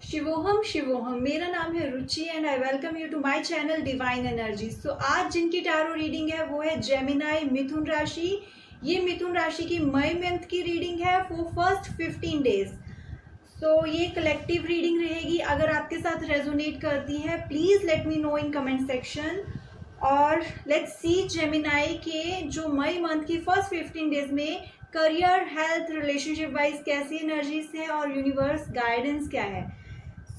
शिवोहम शिवोहम, मेरा नाम है Ruchi and I welcome you to my channel divine energy. So आज जिनकी टैरो रीडिंग है वो है जेमिनाई मिथुन राशि। ये मिथुन राशि की मई मंथ की रीडिंग है फॉर फर्स्ट 15 डेज। सो ये कलेक्टिव रीडिंग रहेगी। अगर आपके साथ रेजोनेट करती है please let me know in comment section. और लेट्स सी जेमिनाई के जो मई मंथ की फर्स्ट 15 डेज में करियर, हेल्थ, रिलेशनशिप वाइज कैसी एनर्जीज है और यूनिवर्स गाइडेंस क्या है।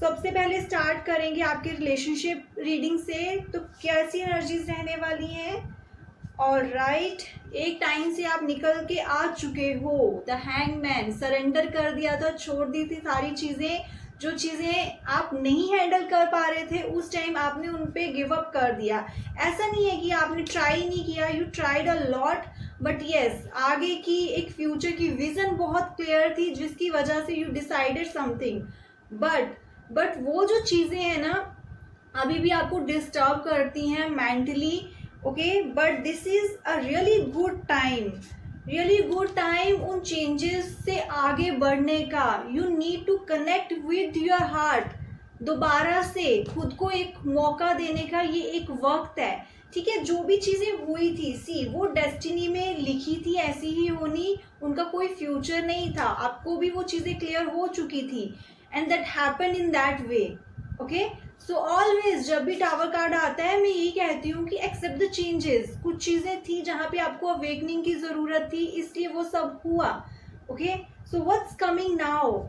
सबसे पहले स्टार्ट करेंगे आपके रिलेशनशिप रीडिंग से, तो कैसी एनर्जीज रहने वाली हैं। और राइट, एक टाइम से आप निकल के आ चुके हो। द हैंगमैन, सरेंडर कर दिया था, छोड़ दी थी सारी चीज़ें। जो चीज़ें आप नहीं हैंडल कर पा रहे थे उस टाइम आपने उन पे गिव अप कर दिया। ऐसा नहीं है कि आपने ट्राई नहीं किया, you tried a lot, but yes आगे की एक फ्यूचर की विजन बहुत क्लियर थी जिसकी वजह से यू डिसाइडेड समथिंग। बट वो जो चीज़ें हैं ना अभी भी आपको डिस्टर्ब करती हैं mentally, okay. But this is a really good time उन चेंजेस से आगे बढ़ने का। You need to connect with your heart. दोबारा से खुद को एक मौका देने का ये एक वक्त है, ठीक है। जो भी चीज़ें हुई थी वो डेस्टिनी में लिखी थी ऐसी ही होनी, उनका कोई फ्यूचर नहीं था। आपको भी वो चीज़ें क्लियर हो चुकी थी and that happen in that way, okay. So always जब भी टावर कार्ड आता है मैं यही कहती हूँ कि एक्सेप्ट द चेंजेस। कुछ चीज़ें थी जहाँ पे आपको अवेकनिंग की ज़रूरत थी, इसलिए वो सब हुआ, okay. So what's coming now,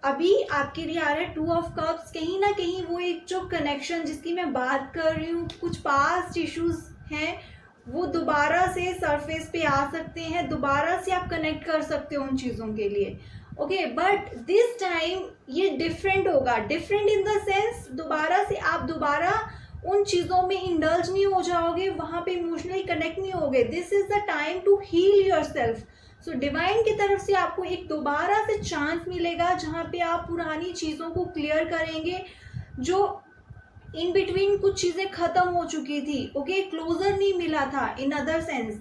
अभी आपके लिए आ रहा है 2 ऑफ कप्स। कहीं ना कहीं वो एक जो कनेक्शन जिसकी मैं बात कर रही हूँ, कुछ पास्ट इश्यूज हैं वो दोबारा से सरफेस पे आ सकते हैं, दोबारा से आप कनेक्ट कर सकते हो उन चीज़ों के लिए, ओके। बट दिस टाइम ये डिफरेंट होगा। डिफरेंट इन द सेंस दोबारा से आप दोबारा उन चीज़ों में इंडल्ज नहीं हो जाओगे, वहाँ पे इमोशनली कनेक्ट नहीं होगे। This is the time to heal yourself. So divine की तरफ से आपको एक दोबारा से चांस मिलेगा जहाँ पे आप पुरानी चीज़ों को क्लियर करेंगे। जो इन बिटवीन कुछ चीज़ें खत्म हो चुकी थी, ओके, क्लोजर नहीं मिला था इन अदर सेंस,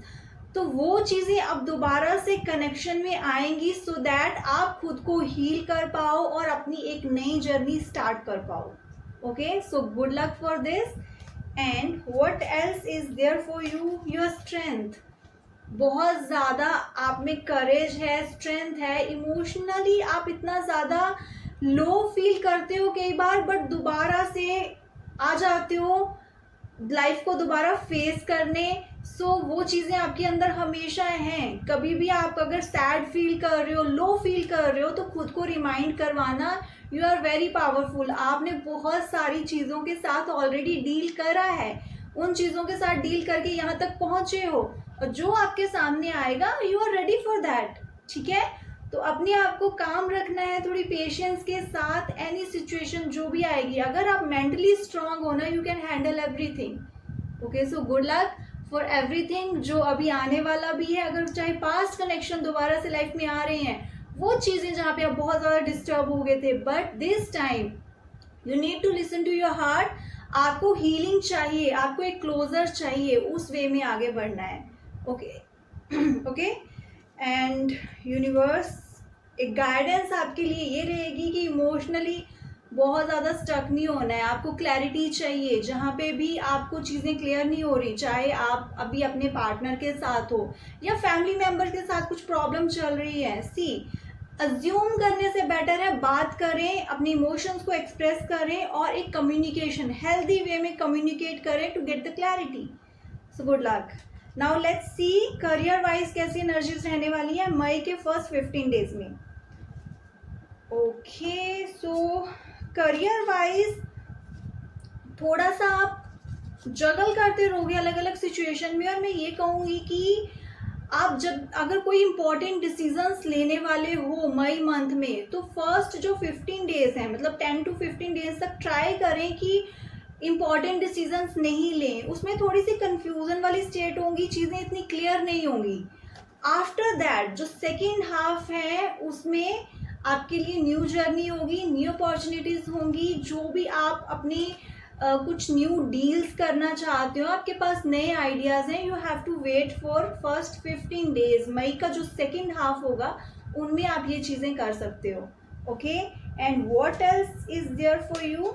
तो वो चीज़ें अब दोबारा से कनेक्शन में आएंगी सो दैट आप खुद को हील कर पाओ और अपनी एक नई जर्नी स्टार्ट कर पाओ, okay. So good luck for this. And what else is there for you, your strength. बहुत ज़्यादा आप में करेज है, स्ट्रेंथ है। इमोशनली आप इतना ज़्यादा लो फील करते हो कई बार, बट दोबारा से आ जाते हो लाइफ को दोबारा फेस करने। सो वो चीज़ें आपके अंदर हमेशा हैं। कभी भी आप अगर सैड फील कर रहे हो, लो फील कर रहे हो, तो खुद को रिमाइंड करवाना यू आर वेरी पावरफुल। आपने बहुत सारी चीज़ों के साथ ऑलरेडी डील करा है, उन चीज़ों के साथ डील करके यहाँ तक पहुँचे हो, और जो आपके सामने आएगा you are ready for that, ठीक है। तो अपने आप को काम रखना है, थोड़ी पेशेंस के साथ। एनी सिचुएशन जो भी आएगी, अगर आप मेंटली स्ट्रांग हो ना, you can handle everything, okay. So good luck for everything जो अभी आने वाला भी है। अगर चाहे पास्ट कनेक्शन दोबारा से लाइफ में आ रहे हैं, वो चीज़ें जहाँ पे आप बहुत ज़्यादा डिस्टर्ब हो गए थे, but this time you need to listen to your heart. आपको हीलिंग चाहिए, आपको एक क्लोजर चाहिए, उस वे में आगे बढ़ना है, ओके ओके। एंड यूनिवर्स एक गाइडेंस आपके लिए ये रहेगी कि इमोशनली बहुत ज़्यादा स्टक नहीं होना है। आपको क्लैरिटी चाहिए जहाँ पे भी आपको चीज़ें क्लियर नहीं हो रही, चाहे आप अभी अपने पार्टनर के साथ हो या फैमिली मेम्बर के साथ कुछ प्रॉब्लम चल रही है। सी, अज्यूम करने से बेटर है बात करें, अपने इमोशंस को एक्सप्रेस करें और एक कम्युनिकेशन हेल्दी वे में कम्युनिकेट करें to get the clarity. So good luck. Now let's see career wise कैसी एनर्जीज रहने वाली है मई के फर्स्ट 15 डेज में, ओके। सो करियर वाइज थोड़ा सा आप जगल करते रहोगे अलग अलग सिचुएशन में, और मैं ये कहूँगी कि आप जब अगर कोई इंपॉर्टेंट डिसीजंस लेने वाले हो मई मंथ में, तो फर्स्ट जो 15 डेज हैं, मतलब 10 to 15 डेज तक ट्राई करें कि इंपॉर्टेंट डिसीजंस नहीं लें। उसमें थोड़ी सी कंफ्यूजन वाली स्टेट होंगी, चीज़ें इतनी क्लियर नहीं होंगी। आफ्टर दैट जो सेकेंड हाफ है उसमें आपके लिए न्यू जर्नी होगी, न्यू अपॉर्चुनिटीज़ होंगी। जो भी आप अपनी कुछ न्यू डील्स करना चाहते हो, आपके पास नए आइडियाज़ हैं, you have to wait for first 15 days. मई का जो सेकेंड हाफ होगा उनमें आप ये चीज़ें कर सकते हो, okay. And what else is there for you,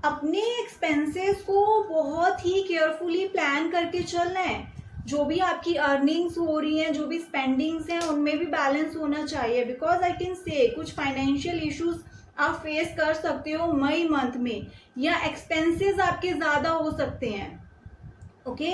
अपने एक्सपेंसेस को बहुत ही केयरफुली प्लान करके चलना है। जो भी आपकी अर्निंग्स हो रही हैं, जो भी स्पेंडिंग्स हैं, उनमें भी बैलेंस होना चाहिए। बिकॉज आई कैन से कुछ फाइनेंशियल इश्यूज आप फेस कर सकते हो मई मंथ में, या एक्सपेंसेस आपके ज़्यादा हो सकते हैं। ओके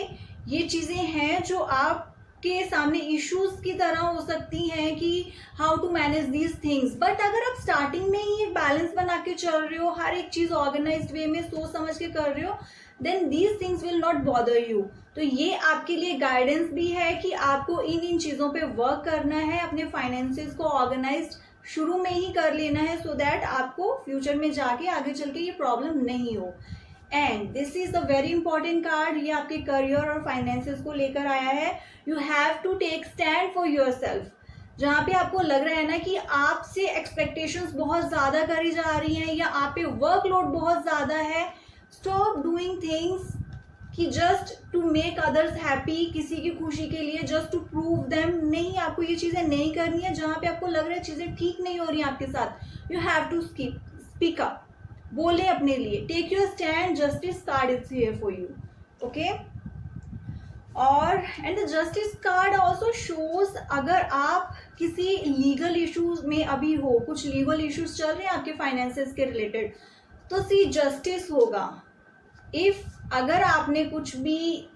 ये चीज़ें हैं जो आपके सामने इश्यूज की तरह हो सकती हैं कि how to manage these things. But अगर आप स्टार्टिंग में ही एक बैलेंस बना के चल रहे हो, हर एक चीज़ ऑर्गेनाइज्ड वे में सोच समझ के कर रहे हो, then these things will not bother you. तो ये आपके लिए गाइडेंस भी है कि आपको इन चीज़ों पे वर्क करना है, अपने फाइनेंसेस को ऑर्गेनाइज्ड शुरू में ही कर लेना है, सो दैट आपको फ्यूचर में जाके आगे चल के ये प्रॉब्लम नहीं हो। And this is a very important card, ये आपके करियर और फाइनेंसेस को लेकर आया है। You have to take stand for yourself. जहाँ पे आपको लग रहा है ना कि आपसे एक्सपेक्टेशंस बहुत ज़्यादा करी जा रही हैं, या आप पे वर्कलोड बहुत ज़्यादा है, स्टॉप डूइंग थिंग्स कि just to make others happy, किसी की खुशी के लिए, जस्ट टू प्रूव देम। नहीं, आपको ये चीज़ें नहीं करनी है। जहाँ पे आपको लग रहा है चीज़ें ठीक नहीं हो रही हैं आपके साथ, you have to speak up, बोले अपने लिए, take your stand, justice card is here for you. Okay, और and the justice card also shows, अगर आप किसी लीगल इश्यूज में अभी हो, कुछ लीगल इश्यूज चल रहे हैं आपके फाइनेंसेस के रिलेटेड, तो सी जस्टिस होगा। इफ अगर आपने कुछ भी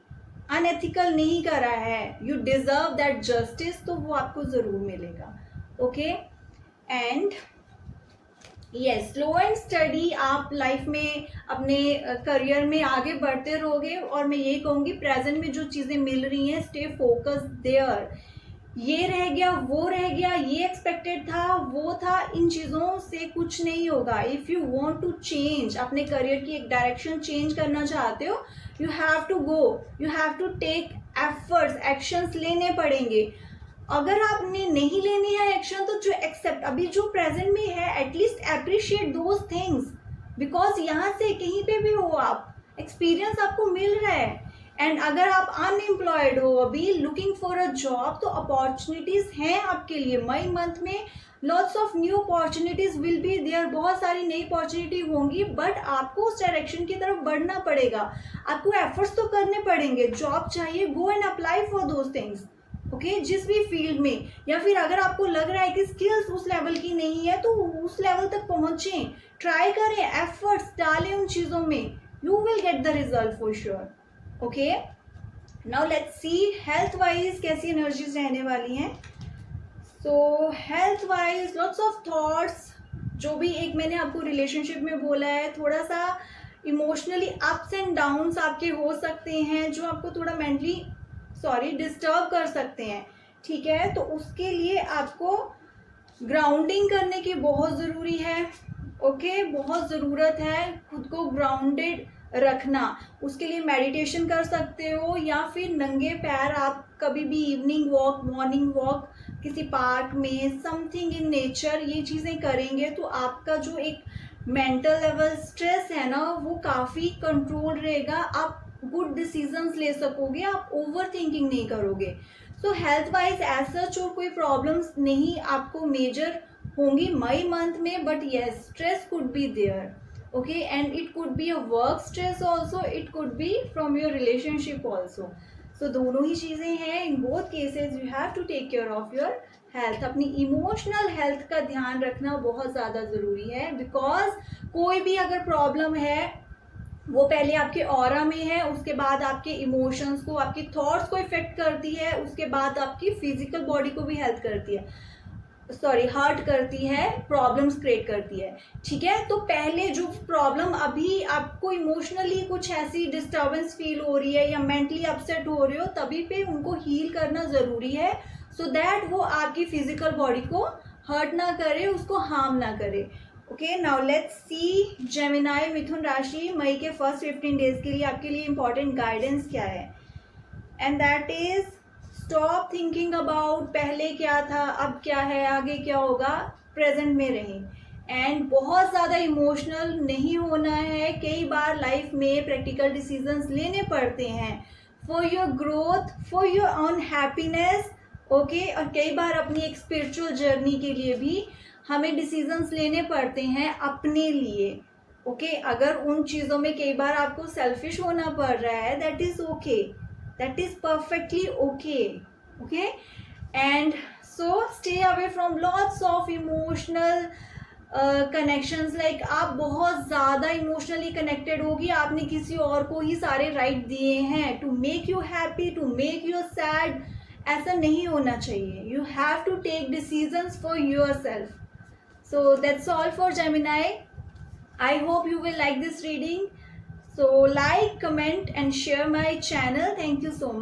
अनएथिकल नहीं करा है, यू डिजर्व दैट जस्टिस, तो वो आपको जरूर मिलेगा। Okay, and yes, slow and study आप लाइफ में अपने करियर में आगे बढ़ते रहोगे। और मैं ये कहूँगी प्रेजेंट में जो चीज़ें मिल रही हैं, स्टे फोकस देयर। ये रह गया, वो रह गया, ये एक्सपेक्टेड था, वो था, इन चीज़ों से कुछ नहीं होगा। If you want to change, अपने करियर की एक डायरेक्शन चेंज करना चाहते हो, you have to go, you have to take efforts, actions लेने पड़ेंगे। अगर आपने नहीं लेनी है एक्शन, तो जो एक्सेप्ट अभी जो प्रेजेंट में है, at least appreciate those things, because यहाँ से कहीं पे भी हो आप, एक्सपीरियंस आपको मिल रहा है। एंड अगर आप अनएम्प्लॉयड हो अभी, लुकिंग फॉर अ जॉब, तो अपॉर्चुनिटीज हैं आपके लिए। मई मंथ में lots of new opportunities will be there, बहुत सारी नई अपॉर्चुनिटी होंगी, बट आपको उस डायरेक्शन की तरफ बढ़ना पड़ेगा, आपको एफर्ट्स तो करने पड़ेंगे। जॉब चाहिए, go and apply for those things. Okay, जिस भी फील्ड में, या फिर अगर आपको लग रहा है कि स्किल्स उस लेवल की नहीं है, तो उस लेवल तक पहुंचें, ट्राई करें, एफर्ट्स डालें उन चीज़ों में, you will get the result for sure. Okay, now let's C health wise कैसी एनर्जीज रहने वाली हैं। सो health wise lots of thoughts, जो भी एक मैंने आपको रिलेशनशिप में बोला है, थोड़ा सा इमोशनली अप्स एंड डाउन्स आपके हो सकते हैं, जो आपको थोड़ा मेंटली डिस्टर्ब कर सकते हैं। ठीक है, तो उसके लिए आपको ग्राउंडिंग करने की बहुत ज़रूरी है। ओके, बहुत ज़रूरत है खुद को ग्राउंडेड रखना। उसके लिए मेडिटेशन कर सकते हो, या फिर नंगे पैर आप कभी भी इवनिंग वॉक, मॉर्निंग वॉक, किसी पार्क में, समथिंग इन नेचर, ये चीज़ें करेंगे तो आपका जो एक मेंटल लेवल स्ट्रेस है ना, वो काफ़ी कंट्रोल रहेगा। आप गुड डिसीजंस ले सकोगे, आप ओवर थिंकिंग नहीं करोगे। So healthwise as such और कोई प्रॉब्लम्स नहीं आपको मेजर होंगी मई मंथ में, but yes stress could be there. Okay, and it could be a work stress also, it could be from your relationship also. So दोनों ही चीज़ें हैं। In both cases you have to take care of your health. अपनी emotional health का ध्यान रखना बहुत ज़्यादा ज़रूरी है, बिकॉज कोई भी अगर प्रॉब्लम है, वो पहले आपके ऑरा में है, उसके बाद आपके इमोशंस को, आपके थॉट्स को इफेक्ट करती है, उसके बाद आपकी फिजिकल बॉडी को भी हेल्प करती है, हर्ट करती है, प्रॉब्लम्स क्रिएट करती है। ठीक है, तो पहले जो प्रॉब्लम अभी आपको इमोशनली कुछ ऐसी डिस्टर्बेंस फील हो रही है, या मेंटली अपसेट हो रहे हो, तभी पे उनको हील करना ज़रूरी है, सो दैट वो आपकी फिजिकल बॉडी को हर्ट ना करे, उसको हार्म ना करे। Okay, now let's see Gemini, मिथुन राशि, मई के फर्स्ट 15 डेज के लिए आपके लिए इंपॉर्टेंट गाइडेंस क्या है। And that is stop thinking about पहले क्या था, अब क्या है, आगे क्या होगा, प्रेजेंट में रहें। एंड बहुत ज़्यादा इमोशनल नहीं होना है। कई बार लाइफ में प्रैक्टिकल डिसीजंस लेने पड़ते हैं for your growth, for your own happiness. Okay, और कई बार अपनी एक स्पिरिचुअल जर्नी के लिए भी हमें डिसीजंस लेने पड़ते हैं अपने लिए। ओके अगर उन चीज़ों में कई बार आपको सेल्फिश होना पड़ रहा है, that is okay, that is perfectly okay. Okay and so stay away from lots of emotional connections. Like आप बहुत ज़्यादा इमोशनली कनेक्टेड होगी, आपने किसी और को ही सारे राइट दिए हैं to make you happy, to make you sad. ऐसा नहीं होना चाहिए। You have to take decisions for yourself. So that's all for Gemini. I hope you will like this reading. So like, comment and share my channel. Thank you so much.